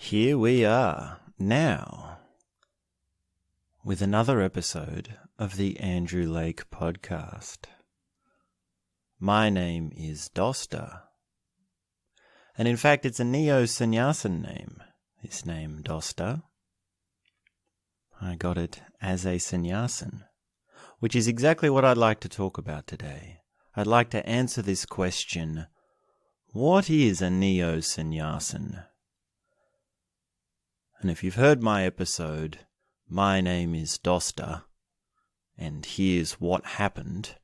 Here we are now with another episode of the Andrew Lake podcast. My name is Dosta, and in fact it's a Neo-Sannyasin name, this name Dosta. I got it as a sannyasin, which is exactly what I'd like to talk about today. I'd like to answer this question: what is a Neo-Sannyasin? And if you've heard my episode, My Name is Dosta, and Here's What Happened,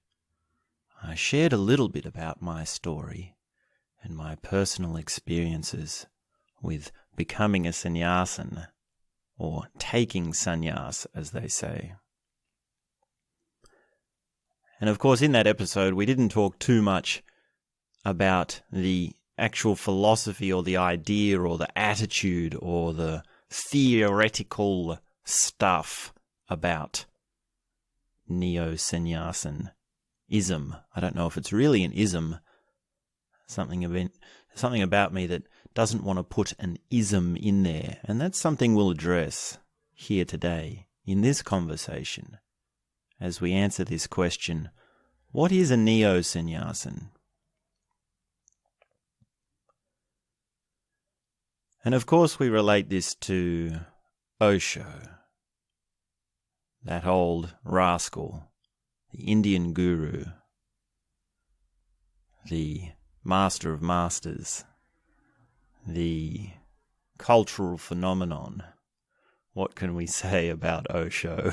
I shared a little bit about my story and my personal experiences with becoming a sannyasin, or taking sannyas, as they say. And of course, in that episode, we didn't talk too much about the actual philosophy or the idea or the attitude or the theoretical stuff about Neo-Sannyasin-ism. I don't know if it's really an ism. Something about me that doesn't want to put an ism in there. And that's something we'll address here today in this conversation as we answer this question: what is a Neo-Sannyasin? And of course we relate this to Osho, that old rascal, the Indian guru, the master of masters, the cultural phenomenon. What can we say about Osho?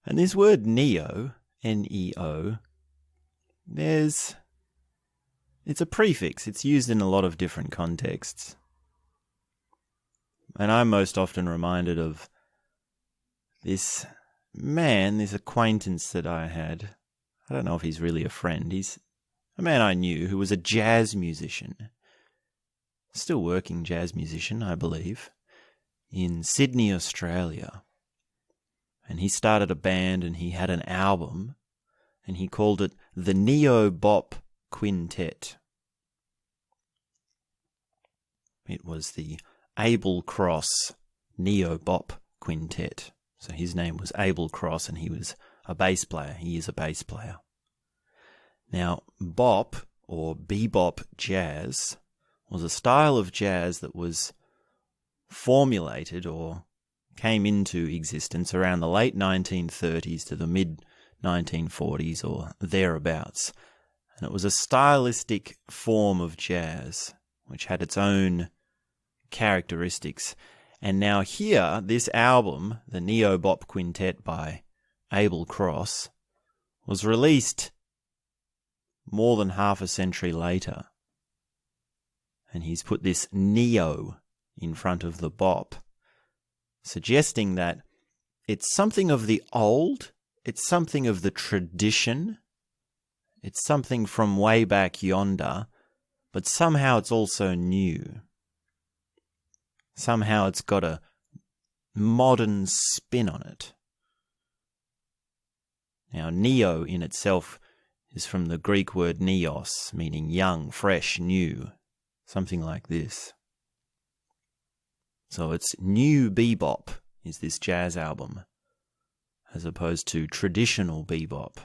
And this word neo, N-E-O, it's a prefix. It's used in a lot of different contexts. And I'm most often reminded of this man, this acquaintance that I had. I don't know if he's really a friend. He's a man I knew who was a jazz musician. Still working jazz musician, I believe, in Sydney, Australia. And he started a band and he had an album and he called it the Neo-Bop Quintet. It was the Abel Cross Neo-Bop Quintet. So his name was Abel Cross and he was a bass player. He is a bass player. Now, bop or bebop jazz was a style of jazz that was formulated or came into existence around the late 1930s to the mid-1940s or thereabouts. And it was a stylistic form of jazz which had its own characteristics. And now here, this album, the Neo-Bop Quintet by Abel Cross, was released more than half a century later. And he's put this neo in front of the bop, suggesting that it's something of the old, it's something of the tradition, it's something from way back yonder, but somehow it's also new. Somehow it's got a modern spin on it. Now, neo in itself is from the Greek word neos, meaning young, fresh, new, something like this. So it's new bebop is this jazz album, as opposed to traditional bebop.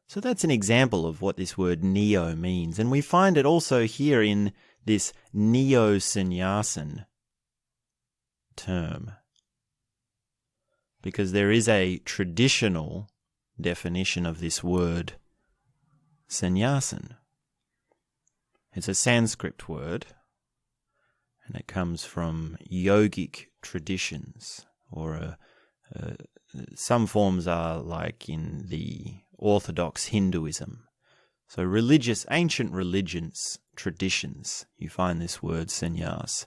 So that's an example of what this word neo means. And we find it also here in this Neo-Sannyasin term, because there is a traditional definition of this word sannyasin. It's a Sanskrit word, and it comes from yogic traditions, or some forms are like in the Orthodox Hinduism. So ancient religions, traditions, you find this word sannyas.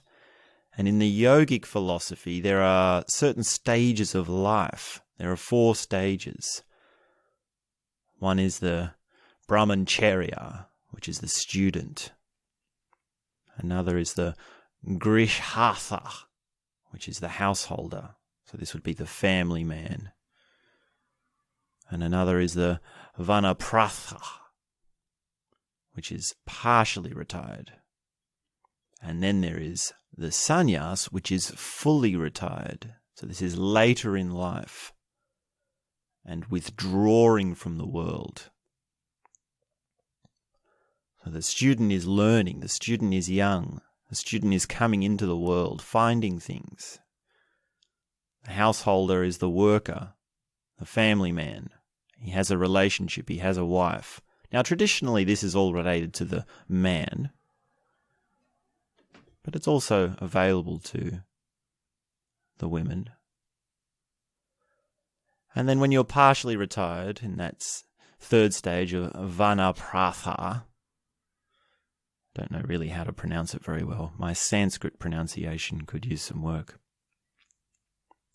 And in the yogic philosophy, there are certain stages of life. There are 4 stages. One is the brahmacharya, which is the student. Another is the grihastha, which is the householder. So this would be the family man. And another is the vanaprastha, which is partially retired. And then there is the sannyas, which is fully retired. So this is later in life and withdrawing from the world. So the student is learning, the student is young, the student is coming into the world, finding things. The householder is the worker, the family man. He has a relationship, he has a wife. Now traditionally this is all related to the man, but it's also available to the women. And then when you're partially retired, in that third stage of vanapratha, don't know really how to pronounce it very well. My Sanskrit pronunciation could use some work.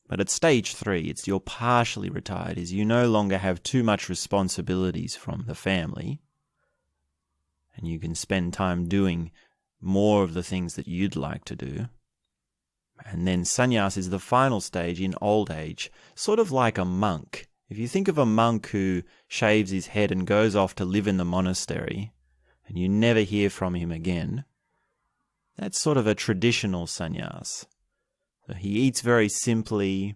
But at stage 3, it's you're partially retired, is you no longer have too much responsibilities from the family, and you can spend time doing more of the things that you'd like to do. And then sannyas is the final stage in old age, sort of like a monk. If you think of a monk who shaves his head and goes off to live in the monastery, and you never hear from him again, that's sort of a traditional sannyas. So he eats very simply,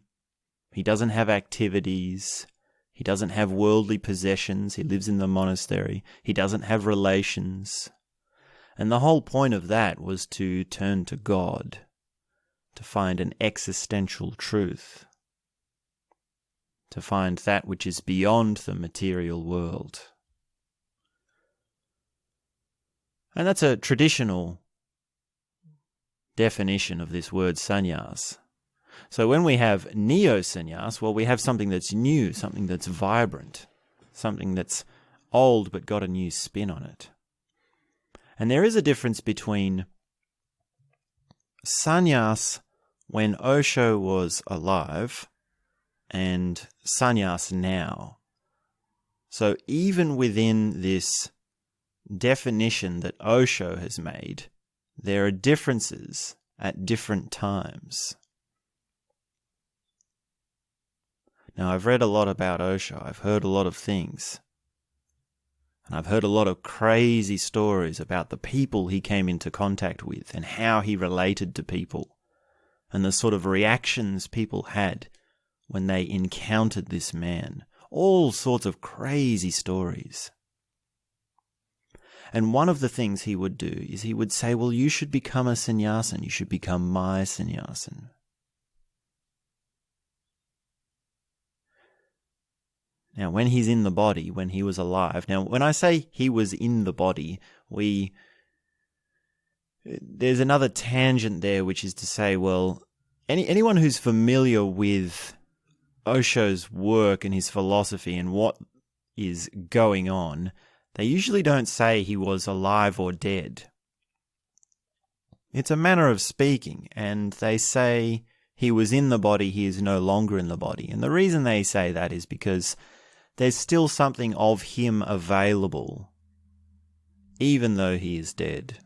he doesn't have activities, he doesn't have worldly possessions, he lives in the monastery, he doesn't have relations. And the whole point of that was to turn to God, to find an existential truth, to find that which is beyond the material world. And that's a traditional definition of this word sannyas. So when we have NeoSannyas, well, we have something that's new, something that's vibrant, something that's old but got a new spin on it. And there is a difference between sannyas when Osho was alive and sannyas now. So even within this definition that Osho has made, there are differences at different times. Now, I've read a lot about Osho. I've heard a lot of things. And I've heard a lot of crazy stories about the people he came into contact with and how he related to people and the sort of reactions people had when they encountered this man. All sorts of crazy stories. And one of the things he would do is he would say, well, you should become a sannyasin. You should become my sannyasin. Now, when he's in the body, when he was alive, now, when I say he was in the body, there's another tangent there, which is to say, well, anyone who's familiar with Osho's work and his philosophy and what is going on, they usually don't say he was alive or dead. It's a manner of speaking, and they say he was in the body, he is no longer in the body. And the reason they say that is because there's still something of him available, even though he is dead.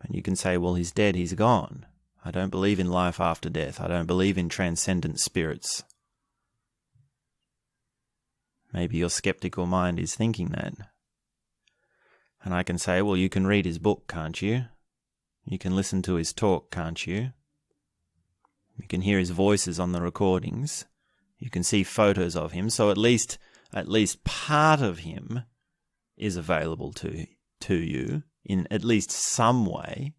And you can say, well, he's dead, he's gone. I don't believe in life after death. I don't believe in transcendent spirits. Maybe your skeptical mind is thinking that. And I can say, well, you can read his book, can't you? You can listen to his talk, can't you? You can hear his voices on the recordings. You can see photos of him. So at least part of him is available to you in at least some way.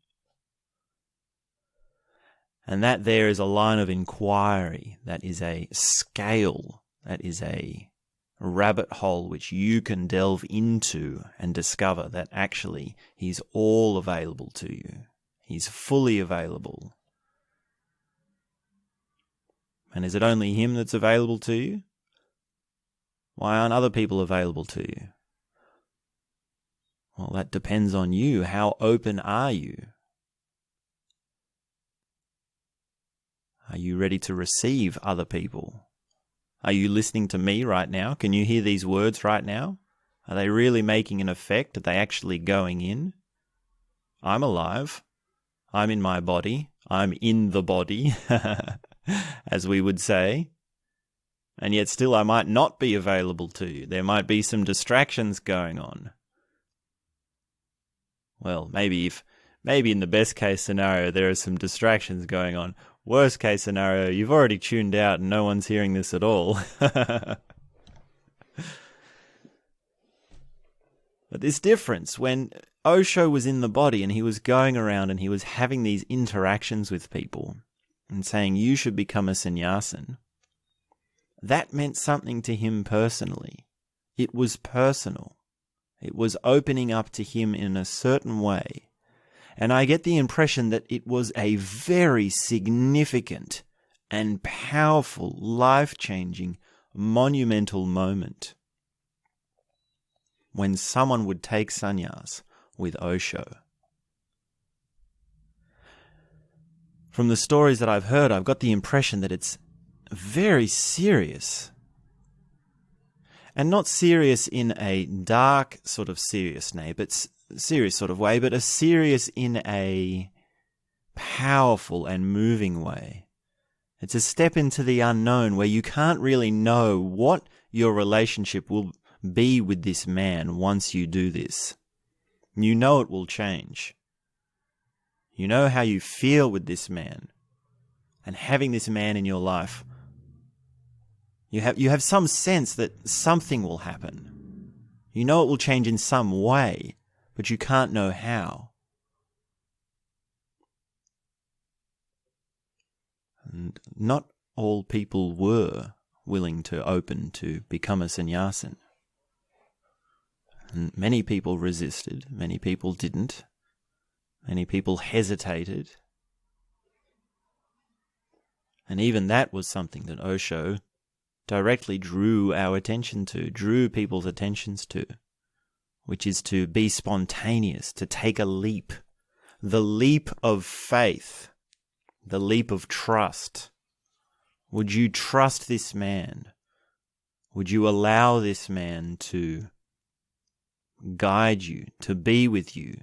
And that there is a line of inquiry. That is a scale. That is a rabbit hole which you can delve into and discover that actually he's all available to you. He's fully available. And is it only him that's available to you? Why aren't other people available to you? Well, that depends on you. How open are you? Are you ready to receive other people? Are you listening to me right now? Can you hear these words right now? Are they really making an effect? Are they actually going in? I'm alive. I'm in my body. I'm in the body, as we would say. And yet still I might not be available to you. There might be some distractions going on. Well, maybe in the best case scenario there are some distractions going on. Worst case scenario, you've already tuned out and no one's hearing this at all. But this difference, when Osho was in the body and he was going around and he was having these interactions with people and saying, you should become a sannyasin, that meant something to him personally. It was personal. It was opening up to him in a certain way. And I get the impression that it was a very significant and powerful, life-changing, monumental moment when someone would take sannyas with Osho. From the stories that I've heard, I've got the impression that it's very serious. And not serious in a dark sort of serious way, but serious sort of way, but a serious in a powerful and moving way. It's a step into the unknown where you can't really know what your relationship will be with this man once you do this. You know it will change. You know how you feel with this man. And having this man in your life, you have some sense that something will happen. You know it will change in some way, but you can't know how. And not all people were willing to open to become a sannyasin. And many people resisted, many people didn't, many people hesitated. And even that was something that Osho directly drew our attention to, drew people's attentions to, which is to be spontaneous, to take a leap, the leap of faith, the leap of trust. Would you trust this man? Would you allow this man to guide you, to be with you?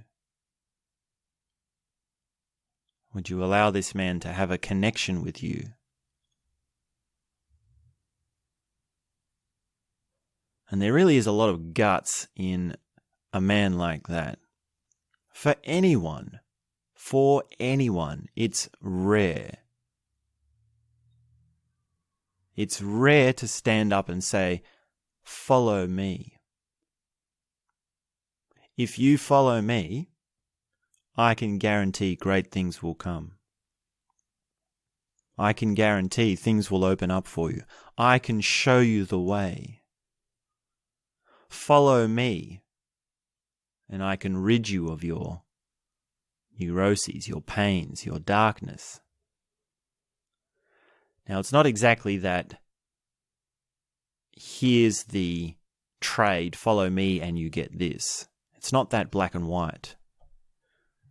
Would you allow this man to have a connection with you? And there really is a lot of guts in a man like that. For anyone, it's rare. It's rare to stand up and say, follow me. If you follow me, I can guarantee great things will come. I can guarantee things will open up for you. I can show you the way. Follow me, and I can rid you of your neuroses, your pains, your darkness. Now, it's not exactly that here's the trade, follow me and you get this. It's not that black and white.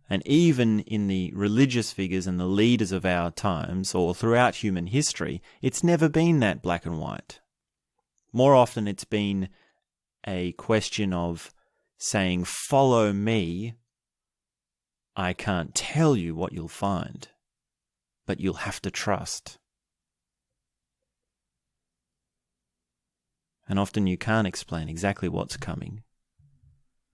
And even in the religious figures and the leaders of our times, or throughout human history, it's never been that black and white. More often it's been a question of saying, follow me. I can't tell you what you'll find, but you'll have to trust. And often you can't explain exactly what's coming,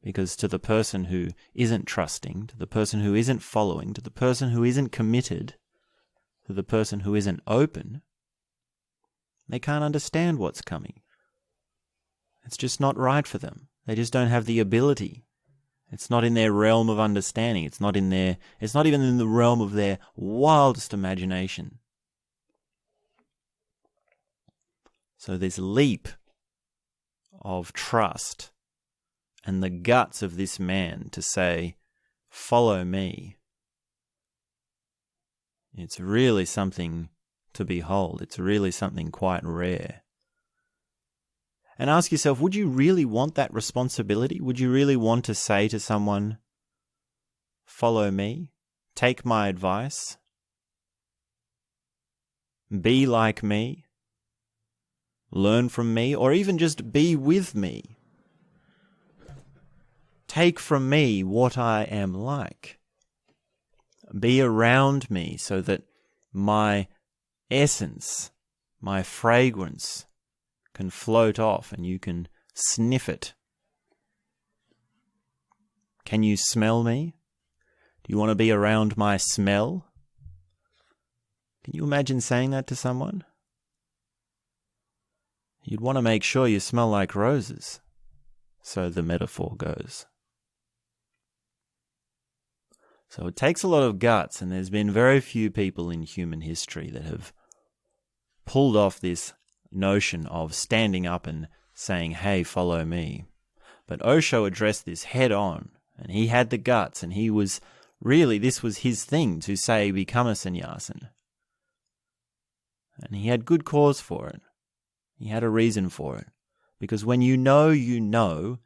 because to the person who isn't trusting, to the person who isn't following, to the person who isn't committed, to the person who isn't open, they can't understand what's coming. It's just not right for them. They just don't have the ability. It's not in their realm of understanding. It's not even in the realm of their wildest imagination. So this leap of trust and the guts of this man to say, follow me, it's really something to behold. It's really something quite rare. And ask yourself, would you really want that responsibility? Would you really want to say to someone, follow me, take my advice, be like me, learn from me, or even just be with me? Take from me what I am like. Be around me so that my essence, my fragrance can float off and you can sniff it. Can you smell me? Do you want to be around my smell? Can you imagine saying that to someone? You'd want to make sure you smell like roses, so the metaphor goes. So it takes a lot of guts, and there's been very few people in human history that have pulled off this notion of standing up and saying, hey, follow me. But Osho addressed this head on, and he had the guts, and he was really, this was his thing to say, become a sannyasin. And he had good cause for it. He had a reason for it. Because when you know,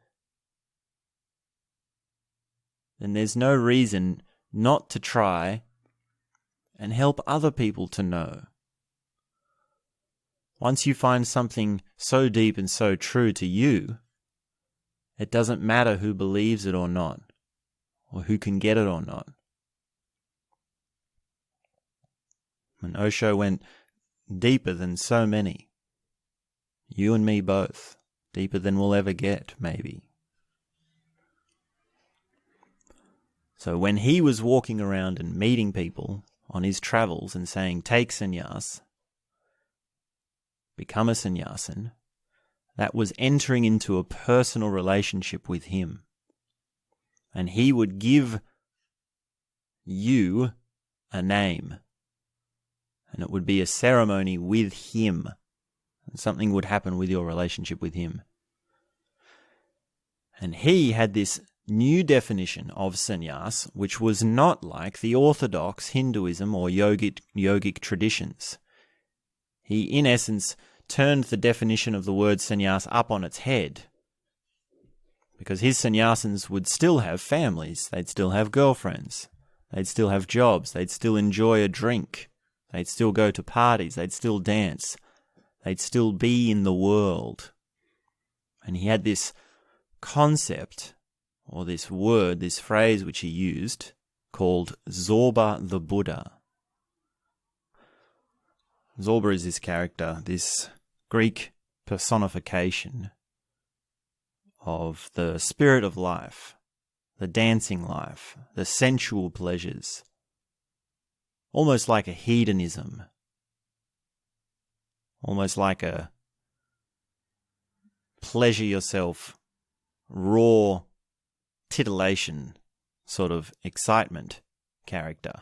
then there's no reason not to try and help other people to know. Once you find something so deep and so true to you, it doesn't matter who believes it or not, or who can get it or not. And Osho went deeper than so many. You and me both. Deeper than we'll ever get, maybe. So when he was walking around and meeting people on his travels and saying, take sannyas, become a sannyasin, that was entering into a personal relationship with him. And he would give you a name. And it would be a ceremony with him. And something would happen with your relationship with him. And he had this new definition of sannyas, which was not like the orthodox Hinduism or yogic traditions. He, in essence, turned the definition of the word sannyas up on its head. Because his sannyasins would still have families, they'd still have girlfriends, they'd still have jobs, they'd still enjoy a drink, they'd still go to parties, they'd still dance, they'd still be in the world. And he had this concept, or this word, this phrase which he used, called Zorba the Buddha. Zorba is this character, this Greek personification of the spirit of life, the dancing life, the sensual pleasures, almost like a hedonism, almost like a pleasure yourself, raw titillation sort of excitement character.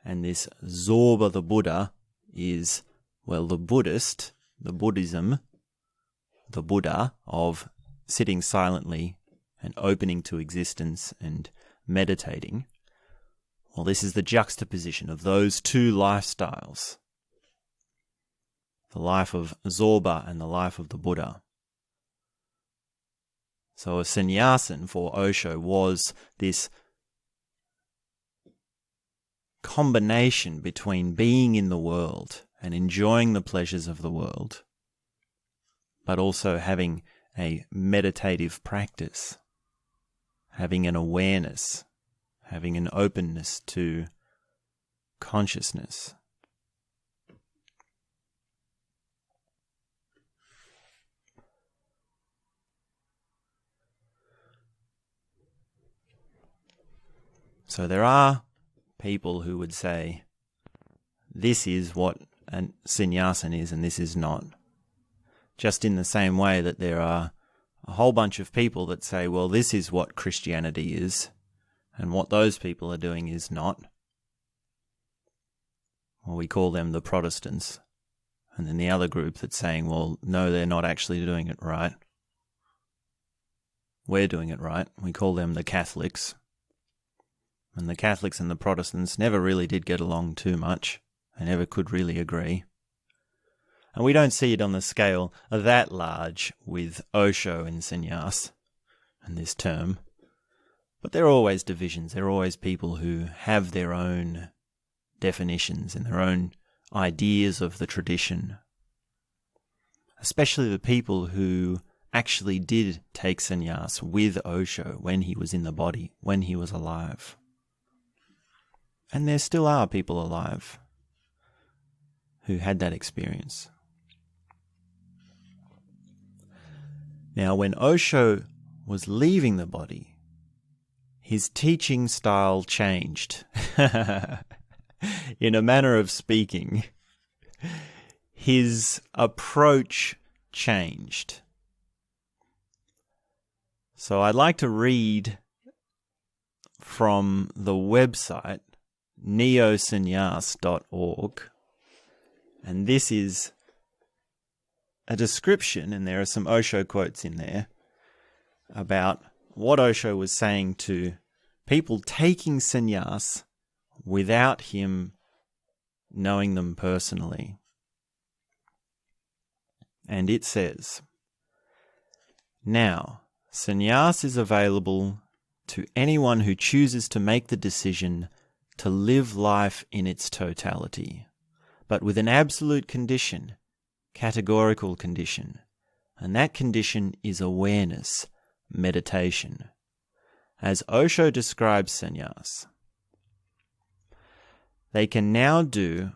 And this Zorba the Buddha is, well, the Buddhism, the Buddha of sitting silently and opening to existence and meditating. Well, this is the juxtaposition of those two lifestyles. The life of Zorba and the life of the Buddha. So a sannyasin for Osho was this combination between being in the world and enjoying the pleasures of the world, but also having a meditative practice, having an awareness, having an openness to consciousness. So there are people who would say, this is what a sannyasin is and this is not. Just in the same way that there are a whole bunch of people that say, well, this is what Christianity is, and what those people are doing is not. Well, we call them the Protestants. And then the other group that's saying, well, no, they're not actually doing it right. We're doing it right. We call them the Catholics. And the Catholics and the Protestants never really did get along too much. They never could really agree. And we don't see it on the scale that large with Osho and sannyas and this term. But there are always divisions. There are always people who have their own definitions and their own ideas of the tradition. Especially the people who actually did take sannyas with Osho when he was in the body, when he was alive. And there still are people alive who had that experience. Now, when Osho was leaving the body, his teaching style changed. In a manner of speaking, his approach changed. So I'd like to read from the website Neo-Sannyas.org, and this is a description, and there are some Osho quotes in there, about what Osho was saying to people taking sannyas without him knowing them personally. And it says, "Now, sannyas is available to anyone who chooses to make the decision to live life in its totality, but with an absolute condition, categorical condition, and that condition is awareness, meditation, as Osho describes sannyas. They can now do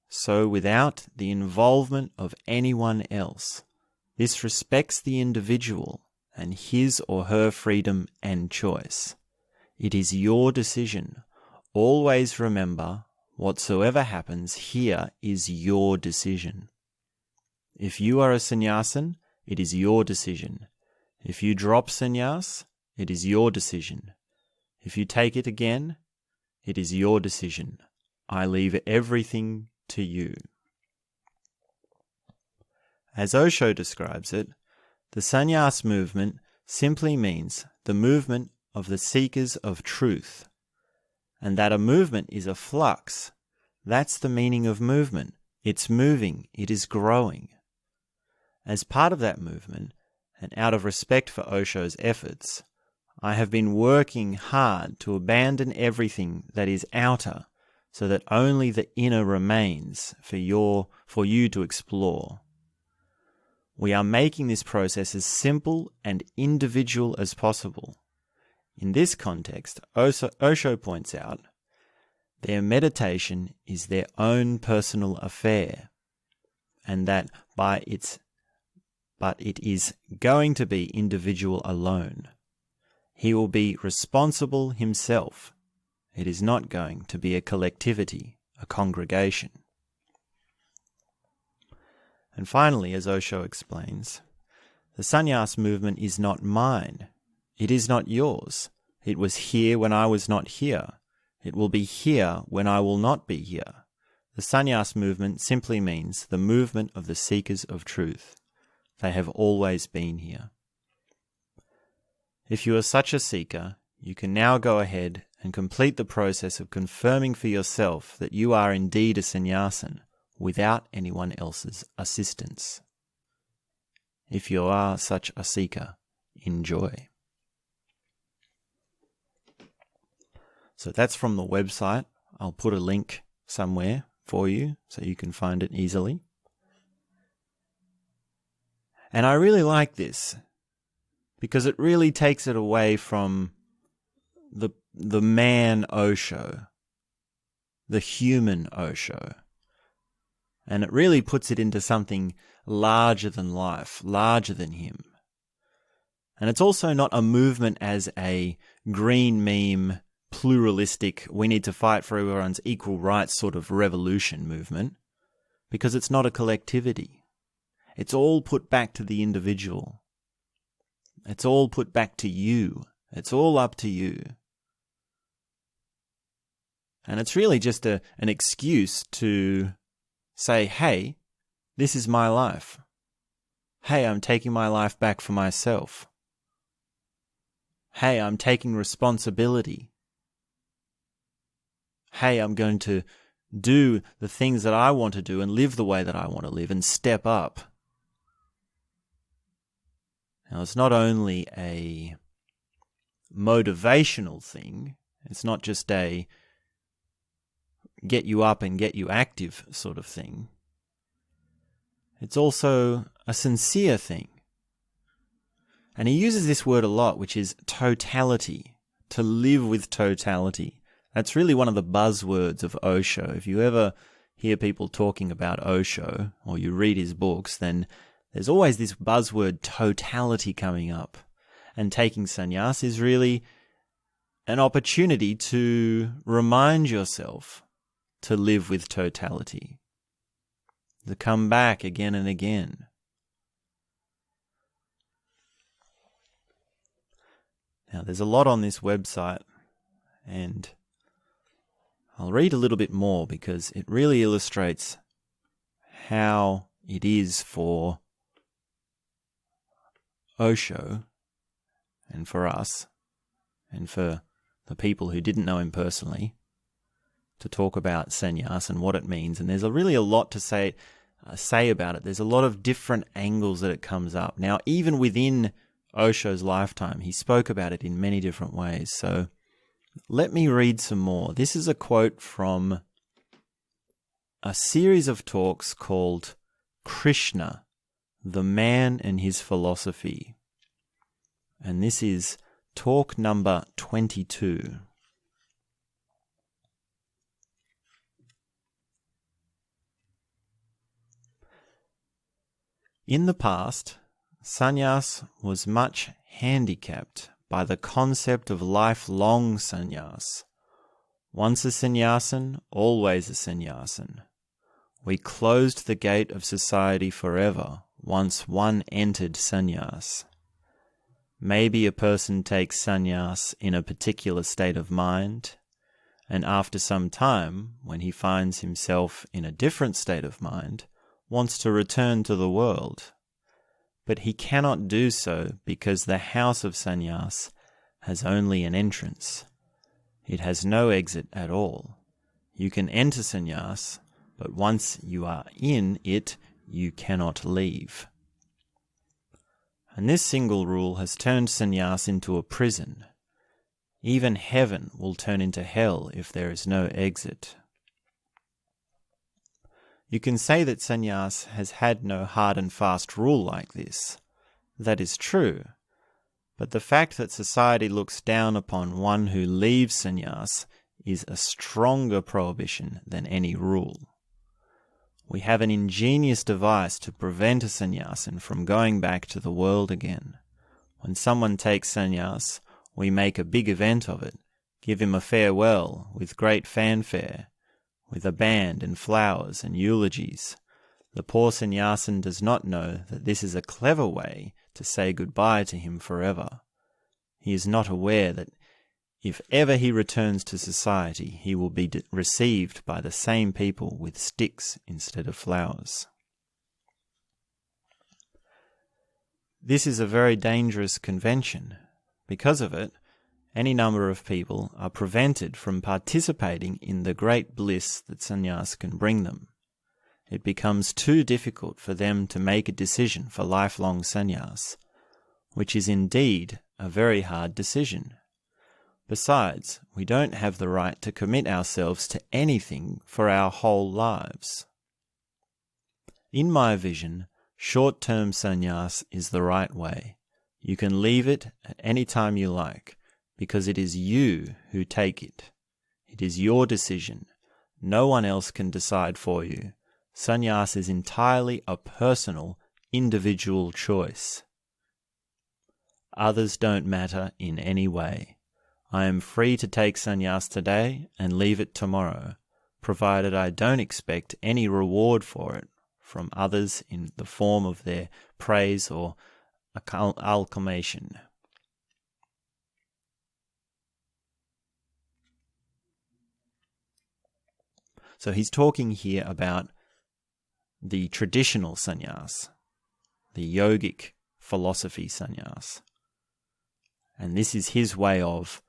so without the involvement of anyone else. This respects the individual and his or her freedom and choice. It is your decision. Always remember, whatsoever happens here is your decision. If you are a sannyasin, it is your decision. If you drop sannyas, it is your decision. If you take it again, it is your decision. I leave everything to you." As Osho describes it, the sannyas movement simply means the movement of the seekers of truth, and that a movement is a flux. That's the meaning of movement. It's moving, it is growing. As part of that movement, and out of respect for Osho's efforts, I have been working hard to abandon everything that is outer, so that only the inner remains for you to explore. We are making this process as simple and individual as possible. In this context, Osho points out, their meditation is their own personal affair, and that but it is going to be individual alone. He will be responsible himself. It is not going to be a collectivity, a congregation. And finally, as Osho explains, the sannyas movement is not mine. It is not yours. It was here when I was not here. It will be here when I will not be here. The sannyas movement simply means the movement of the seekers of truth. They have always been here. If you are such a seeker, you can now go ahead and complete the process of confirming for yourself that you are indeed a sannyasin without anyone else's assistance. If you are such a seeker, enjoy." So that's from the website. I'll put a link somewhere for you so you can find it easily. And I really like this because it really takes it away from the man Osho, the human Osho. And it really puts it into something larger than life, larger than him. And it's also not a movement as a green meme, pluralistic, we need to fight for everyone's equal rights sort of revolution movement, because it's not a collectivity. It's all put back to the individual. It's all put back to you. It's all up to you. And it's really just an excuse to say, hey, this is my life. Hey, I'm taking my life back for myself. Hey, I'm taking responsibility. Hey, I'm going to do the things that I want to do and live the way that I want to live and step up. Now, it's not only a motivational thing. It's not just a get you up and get you active sort of thing. It's also a sincere thing. And he uses this word a lot, which is totality, to live with totality. That's really one of the buzzwords of Osho. If you ever hear people talking about Osho, or you read his books, then there's always this buzzword totality coming up. And taking sannyas is really an opportunity to remind yourself to live with totality, to come back again and again. Now, there's a lot on this website, and I'll read a little bit more because it really illustrates how it is for Osho and for us and for the people who didn't know him personally to talk about sannyas and what it means. And there's really a lot to say about it. There's a lot of different angles that it comes up. Now, even within Osho's lifetime, he spoke about it in many different ways. So let me read some more. This is a quote from a series of talks called Krishna, the Man and His Philosophy. And this is talk number 22. In the past, sannyas was much handicapped by the concept of lifelong sannyas. Once a sannyasin, always a sannyasin. We closed the gate of society forever once one entered sannyas. Maybe a person takes sannyas in a particular state of mind, and after some time, when he finds himself in a different state of mind, wants to return to the world. But he cannot do so because the house of sannyas has only an entrance. It has no exit at all. You can enter sannyas, but once you are in it, you cannot leave. And this single rule has turned sannyas into a prison. Even heaven will turn into hell if there is no exit. You can say that sannyas has had no hard and fast rule like this. That is true. But the fact that society looks down upon one who leaves sannyas is a stronger prohibition than any rule. We have an ingenious device to prevent a sannyasin from going back to the world again. When someone takes sannyas, we make a big event of it, give him a farewell with great fanfare, with a band and flowers and eulogies. The poor sannyasin does not know that this is a clever way to say goodbye to him forever. He is not aware that if ever he returns to society, he will be received by the same people with sticks instead of flowers. This is a very dangerous convention. Because of it, any number of people are prevented from participating in the great bliss that sannyas can bring them. It becomes too difficult for them to make a decision for lifelong sannyas, which is indeed a very hard decision. Besides, we don't have the right to commit ourselves to anything for our whole lives. In my vision, short-term sannyas is the right way. You can leave it at any time you like, because it is you who take it. It is your decision. No one else can decide for you. Sannyas is entirely a personal, individual choice. Others don't matter in any way. I am free to take sannyas today and leave it tomorrow, provided I don't expect any reward for it from others in the form of their praise or acclamation. So he's talking here about the traditional sannyas, the yogic philosophy sannyas. And this is his way of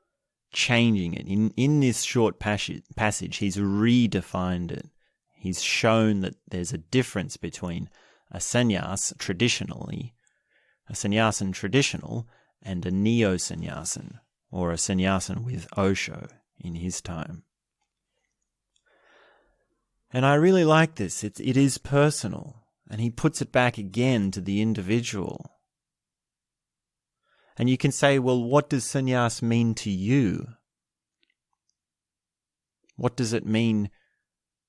changing it. In this short passage, he's redefined it. He's shown that there's a difference between a sannyas traditionally, a sannyasin traditional, and a neo-sannyasin, or a sannyasin with Osho in his time. And I really like this. It is personal, and he puts it back again to the individual. And you can say, well, what does sannyas mean to you? What does it mean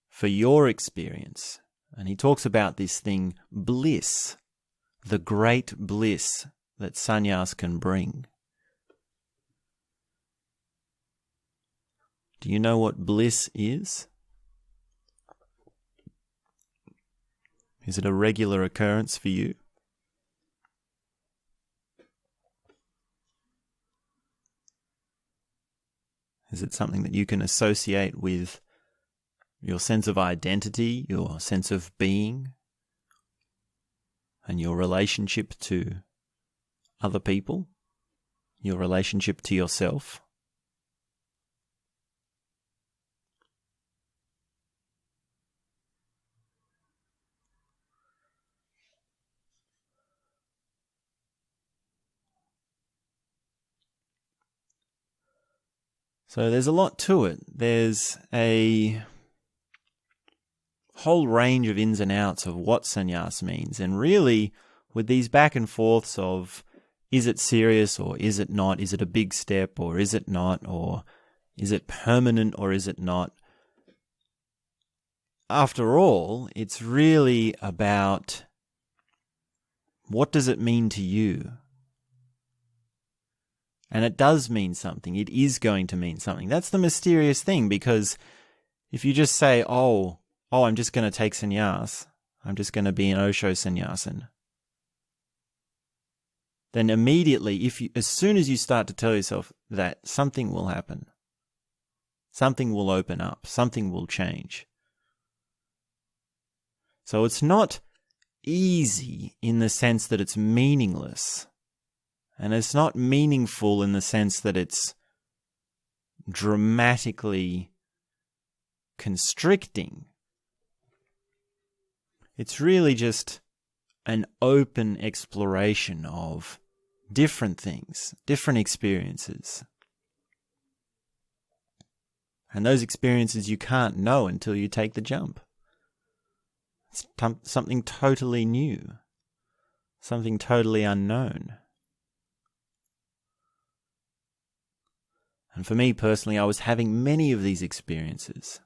for your experience? And he talks about this thing, bliss, the great bliss that sannyas can bring. Do you know what bliss is? Is it a regular occurrence for you? Is it something that you can associate with your sense of identity, your sense of being, and your relationship to other people, your relationship to yourself? So there's a lot to it. There's a whole range of ins and outs of what sannyas means. And really, with these back and forths of, is it serious or is it not? Is it a big step or is it not? Or is it permanent or is it not? After all, it's really about, what does it mean to you? And it does mean something. It is going to mean something. That's the mysterious thing, because if you just say, oh, I'm just going to take sannyas, I'm just going to be an Oshos sannyasin, then immediately, as soon as you start to tell yourself that, something will happen. Something will open up. Something will change. So it's not easy in the sense that it's meaningless. And it's not meaningful in the sense that it's dramatically constricting. It's really just an open exploration of different things, different experiences. And those experiences you can't know until you take the jump. It's something totally new, something totally unknown. And for me personally, I was having many of these experiences.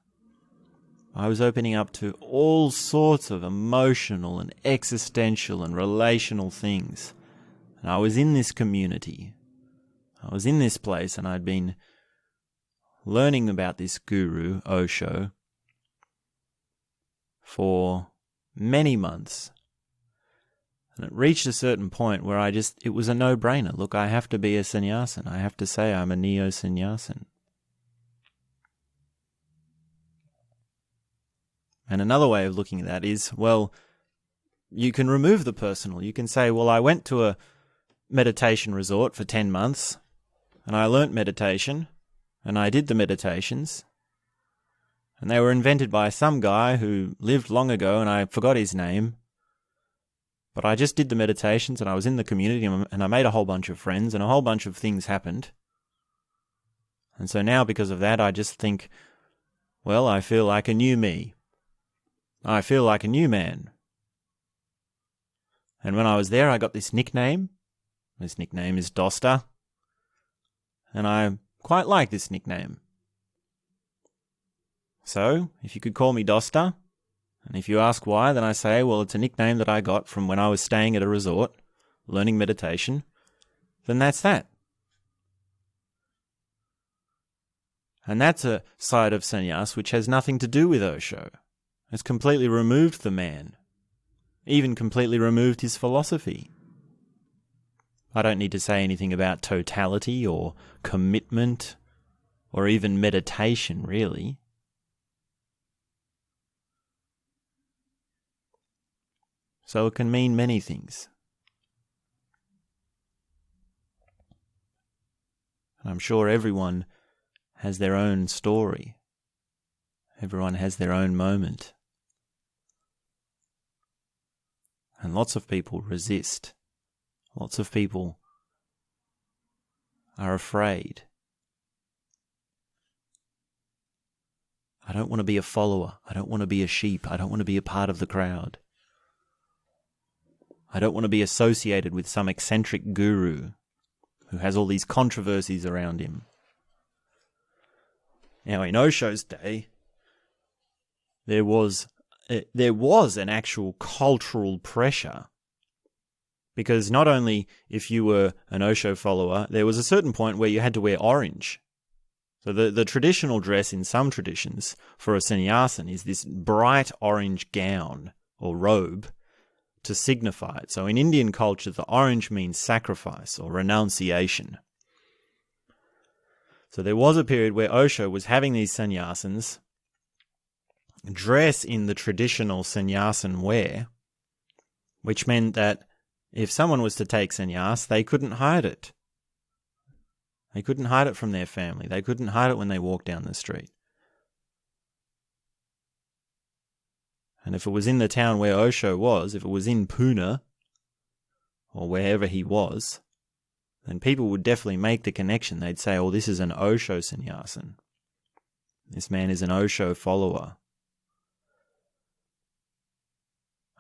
I was opening up to all sorts of emotional and existential and relational things. And I was in this community. I was in this place, and I'd been learning about this guru, Osho, for many months. And it reached a certain point where it was a no-brainer. Look, I have to be a sannyasin. I have to say I'm a Neo-Sannyasin. And another way of looking at that is, well, you can remove the personal. You can say, well, I went to a meditation resort for 10 months, and I learnt meditation, and I did the meditations, and they were invented by some guy who lived long ago, and I forgot his name. But I just did the meditations, and I was in the community, and I made a whole bunch of friends, and a whole bunch of things happened. And so now, because of that, I just think, well, I feel like a new me. I feel like a new man. And when I was there, I got this nickname. This nickname is Dosta. And I quite like this nickname. So, if you could call me Dosta, and if you ask why, then I say, well, it's a nickname that I got from when I was staying at a resort, learning meditation, then that's that. And that's a side of sannyas which has nothing to do with Osho. It's completely removed the man, even completely removed his philosophy. I don't need to say anything about totality or commitment or even meditation, really. So it can mean many things. And I'm sure everyone has their own story. Everyone has their own moment. And lots of people resist. Lots of people are afraid. I don't want to be a follower. I don't want to be a sheep. I don't want to be a part of the crowd. I don't want to be associated with some eccentric guru who has all these controversies around him. Now, in Osho's day, there was an actual cultural pressure Because not only if you were an Osho follower, there was a certain point where you had to wear orange. So the traditional dress in some traditions for a sannyasin is this bright orange gown or robe to signify it. So in Indian culture, the orange means sacrifice or renunciation. So there was a period where Osho was having these sannyasins dress in the traditional sannyasin wear, which meant that if someone was to take sannyas, they couldn't hide it. They couldn't hide it from their family. They couldn't hide it when they walked down the street. And if it was in the town where Osho was, if it was in Pune, or wherever he was, then people would definitely make the connection. They'd say, oh, this is an Osho sannyasin. This man is an Osho follower.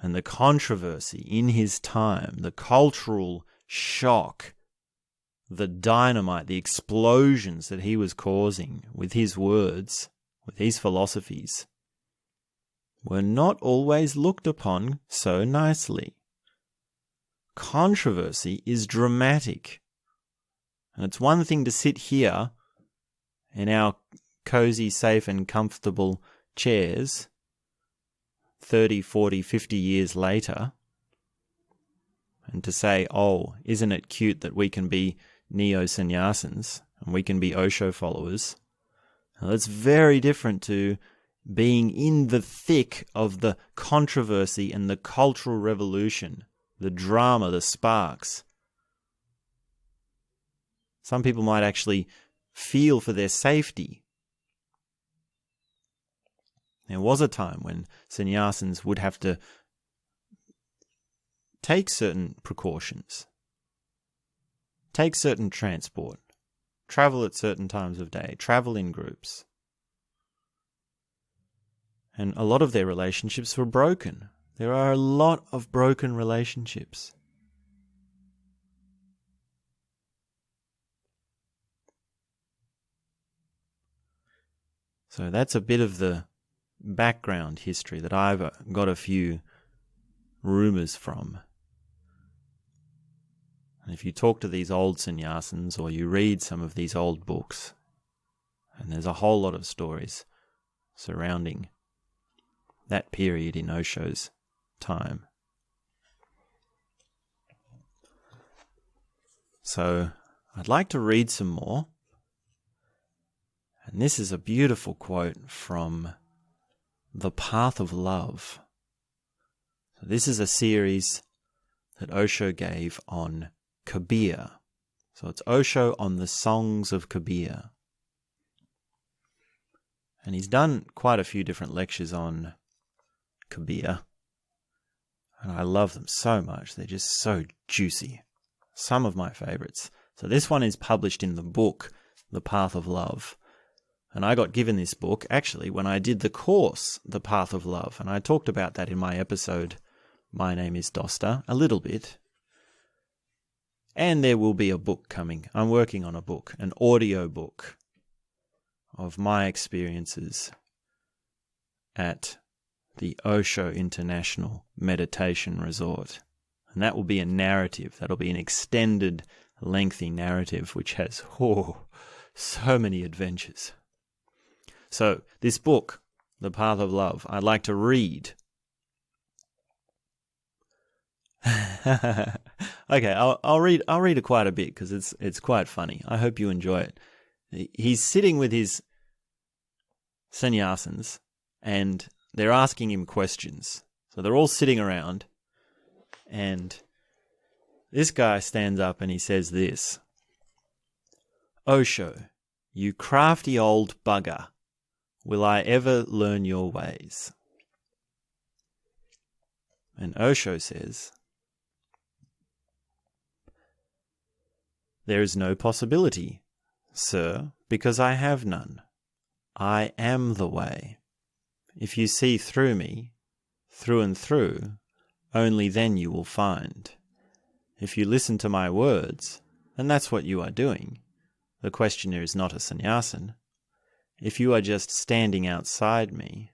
And the controversy in his time, the cultural shock, the dynamite, the explosions that he was causing with his words, with his philosophies, were not always looked upon so nicely. Controversy is dramatic. And it's one thing to sit here in our cozy, safe and comfortable chairs 30, 40, 50 years later and to say, oh, isn't it cute that we can be Neo-Sannyasins and we can be Osho followers? Now, that's very different to being in the thick of the controversy and the cultural revolution, the drama, the sparks. Some people might actually feel for their safety. There was a time when sannyasins would have to take certain precautions, take certain transport, travel at certain times of day, travel in groups. And a lot of their relationships were broken. There are a lot of broken relationships. So that's a bit of the background history that I've got a few rumors from. And if you talk to these old sannyasins or you read some of these old books, and there's a whole lot of stories surrounding that period in Osho's time. So I'd like to read some more. And this is a beautiful quote from The Path of Love. So this is a series that Osho gave on Kabir. So it's Osho on the songs of Kabir. And he's done quite a few different lectures on Kabir. And I love them so much. They're just so juicy. Some of my favorites. So this one is published in the book, The Path of Love. And I got given this book, actually, when I did the course, The Path of Love. And I talked about that in my episode, My Name is Dosta, a little bit. And there will be a book coming. I'm working on a book, an audio book of my experiences at the Osho International Meditation Resort. And that will be a narrative. That'll be an extended, lengthy narrative, which has, so many adventures. So, this book, The Path of Love, I'd like to read. Okay, I'll read it quite a bit because it's quite funny. I hope you enjoy it. He's sitting with his sannyasins and they're asking him questions. So they're all sitting around and this guy stands up and he says this: Osho, you crafty old bugger. Will I ever learn your ways? And Osho says, there is no possibility, sir, because I have none. I am the way. If you see through me, through and through, only then you will find. If you listen to my words, and that's what you are doing, the questioner is not a sannyasin. If you are just standing outside me,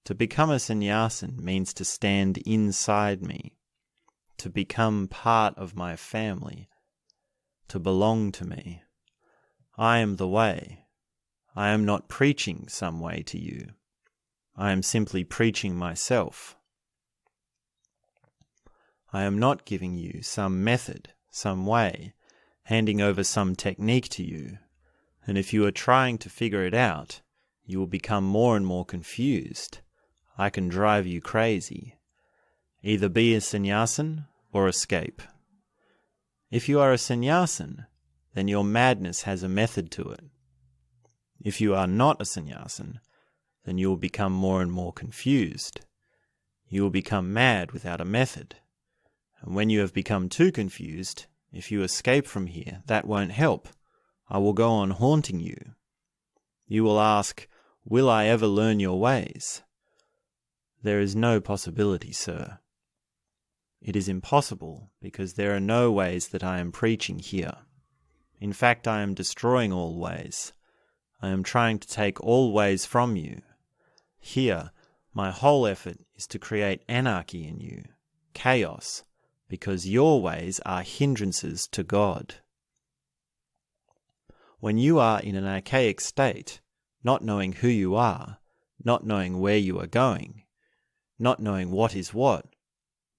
to become a sannyasin means to stand inside me, to become part of my family, to belong to me. I am the way. I am not preaching some way to you. I am simply preaching myself. I am not giving you some method, some way, handing over some technique to you, and if you are trying to figure it out, you will become more and more confused. I can drive you crazy. Either be a sannyasin or escape. If you are a sannyasin, then your madness has a method to it. If you are not a sannyasin, then you will become more and more confused. You will become mad without a method. And when you have become too confused, if you escape from here, that won't help. I will go on haunting you. You will ask, will I ever learn your ways? There is no possibility, sir. It is impossible because there are no ways that I am preaching here. In fact, I am destroying all ways. I am trying to take all ways from you. Here, my whole effort is to create anarchy in you, chaos, because your ways are hindrances to God. When you are in an archaic state, not knowing who you are, not knowing where you are going, not knowing what is what,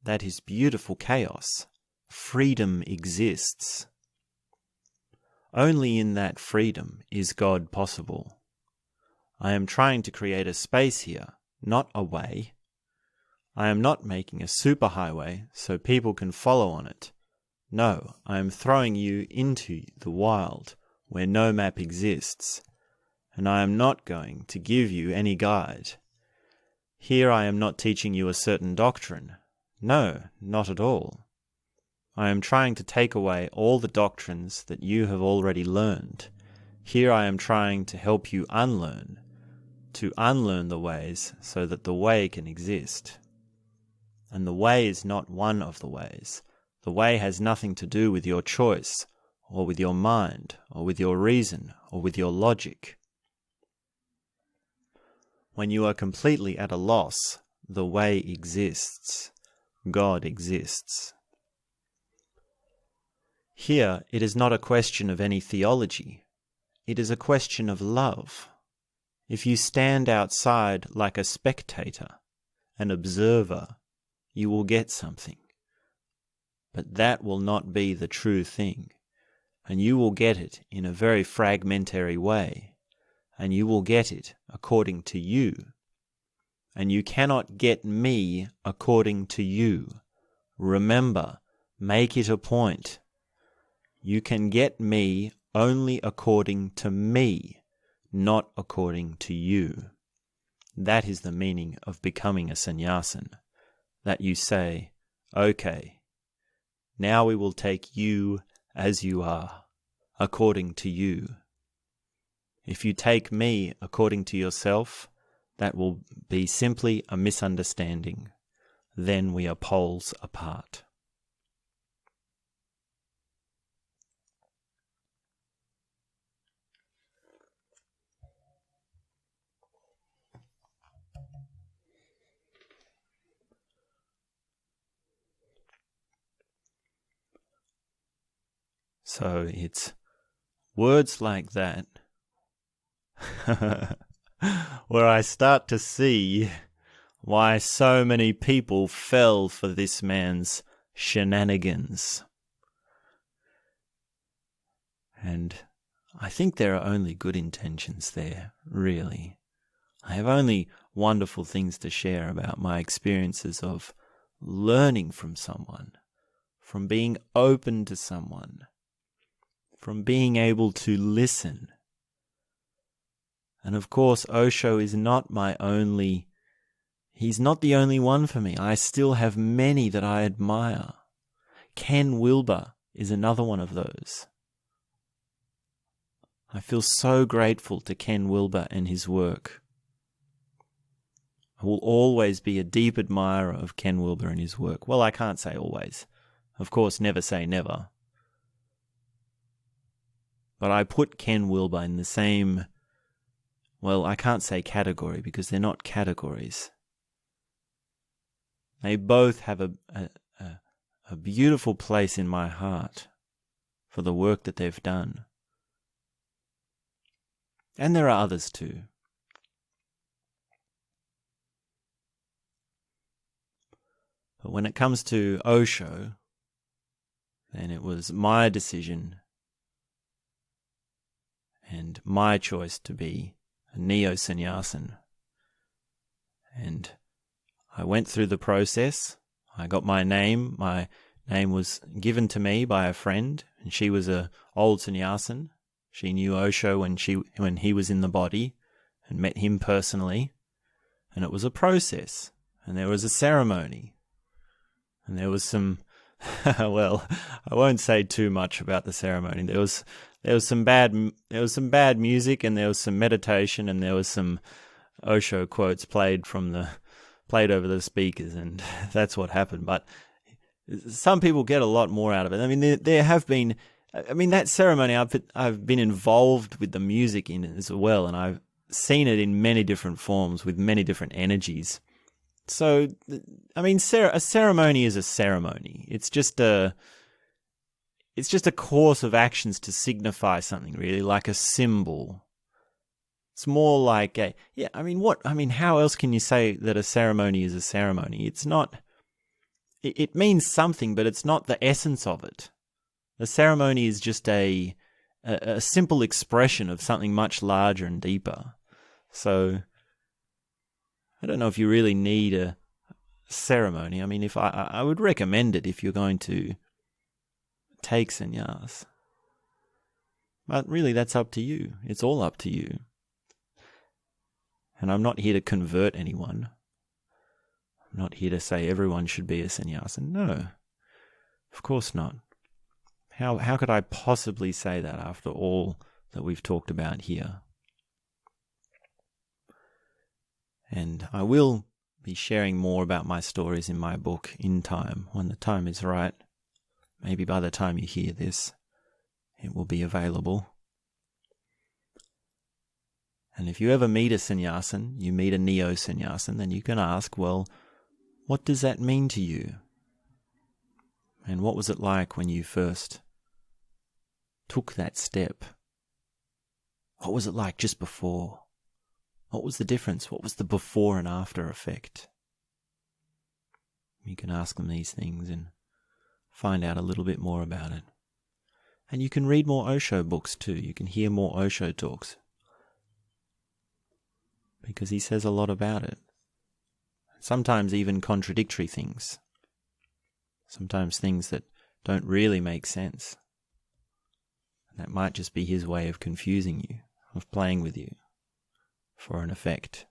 that is beautiful chaos. Freedom exists. Only in that freedom is God possible. I am trying to create a space here, not a way. I am not making a superhighway so people can follow on it. No, I am throwing you into the wild where no map exists, and I am not going to give you any guide. Here I am not teaching you a certain doctrine. No, not at all. I am trying to take away all the doctrines that you have already learned. Here I am trying to help you unlearn, to unlearn the ways so that the way can exist. And the way is not one of the ways. The way has nothing to do with your choice, or with your mind, or with your reason, or with your logic. When you are completely at a loss, the way exists. God exists. Here, it is not a question of any theology. It is a question of love. If you stand outside like a spectator, an observer, you will get something. But that will not be the true thing, and you will get it in a very fragmentary way, and you will get it according to you. And you cannot get me according to you. Remember, make it a point. You can get me only according to me, not according to you. That is the meaning of becoming a sannyasin. That you say, okay, now we will take you as you are, according to you. If you take me according to yourself, that will be simply a misunderstanding. Then we are poles apart. So it's words like that where I start to see why so many people fell for this man's shenanigans. And I think there are only good intentions there, really. I have only wonderful things to share about my experiences of learning from someone, from being open to someone, from being able to listen. And of course, Osho is not he's not the only one for me. I still have many that I admire. Ken Wilber is another one of those. I feel so grateful to Ken Wilber and his work. I will always be a deep admirer of Ken Wilber and his work. Well, I can't say always. Of course, never say never. But I put Ken Wilber in the same, well, I can't say category because they're not categories. They both have a beautiful place in my heart for the work that they've done. And there are others too. But when it comes to Osho, then it was my decision and my choice to be a neo-sannyasin. And I went through the process. I got my name. My name was given to me by a friend, and she was an old sannyasin. She knew Osho when he was in the body and met him personally. And it was a process, and there was a ceremony. And there was some, well, I won't say too much about the ceremony. There was some bad music, and there was some meditation, and there was some Osho quotes played over the speakers, and that's what happened. But some people get a lot more out of it. I mean, there have been, that ceremony, I've been involved with the music in it as well, and I've seen it in many different forms with many different energies. So, a ceremony is a ceremony. It's just a course of actions to signify something, really, like a symbol. It's more like how else can you say that a ceremony is a ceremony? It's not, it means something, but it's not the essence of it. The ceremony is just a simple expression of something much larger and deeper. So, I don't know if you really need a ceremony. If I would recommend it if you're going to take sannyas. But really, that's up to you. It's all up to you. And I'm not here to convert anyone. I'm not here to say everyone should be a sannyasin. No, of course not. How could I possibly say that after all that we've talked about here? And I will be sharing more about my stories in my book in time, when the time is right. Maybe by the time you hear this, it will be available. And if you ever meet a sannyasin, you meet a neo-sannyasin, then you can ask, well, what does that mean to you? And what was it like when you first took that step? What was it like just before? What was the difference? What was the before and after effect? You can ask them these things and find out a little bit more about it. And you can read more Osho books too. You can hear more Osho talks, because he says a lot about it. Sometimes even contradictory things. Sometimes things that don't really make sense. And that might just be his way of confusing you, of playing with you for an effect.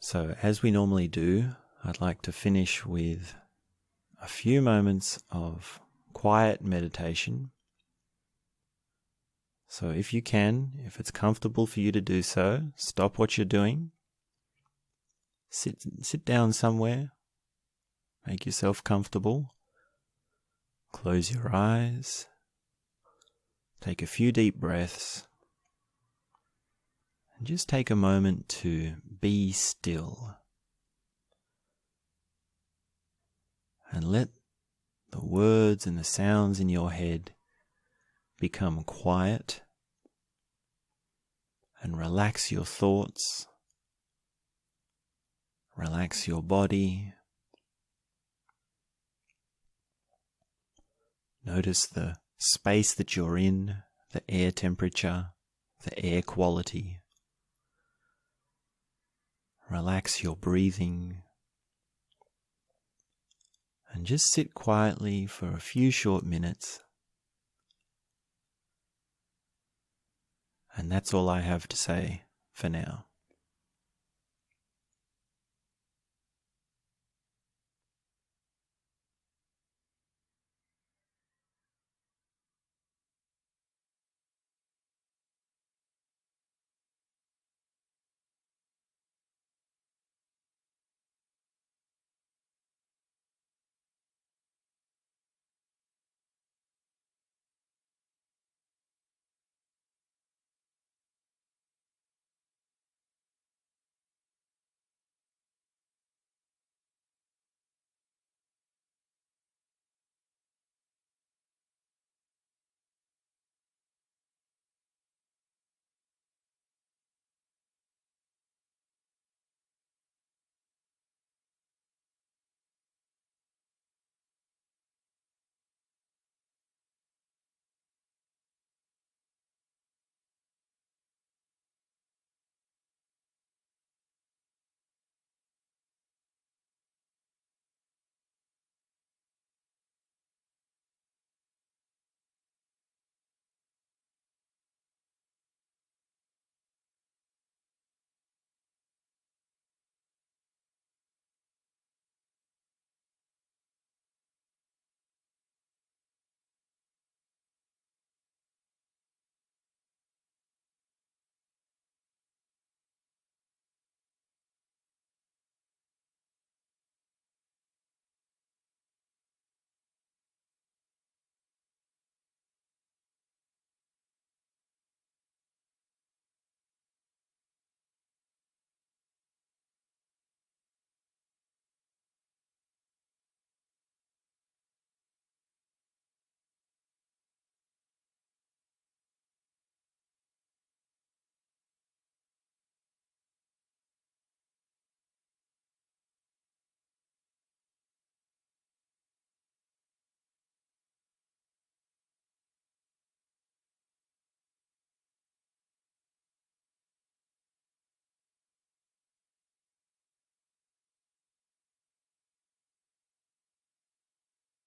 So, as we normally do, I'd like to finish with a few moments of quiet meditation. So if you can, if it's comfortable for you to do so, stop what you're doing. Sit down somewhere. Make yourself comfortable. Close your eyes. Take a few deep breaths. And just take a moment to be still. And let the words and the sounds in your head become quiet, and relax your thoughts, relax your body. Notice the space that you're in, the air temperature, the air quality. Relax your breathing, and just sit quietly for a few short minutes. And that's all I have to say for now.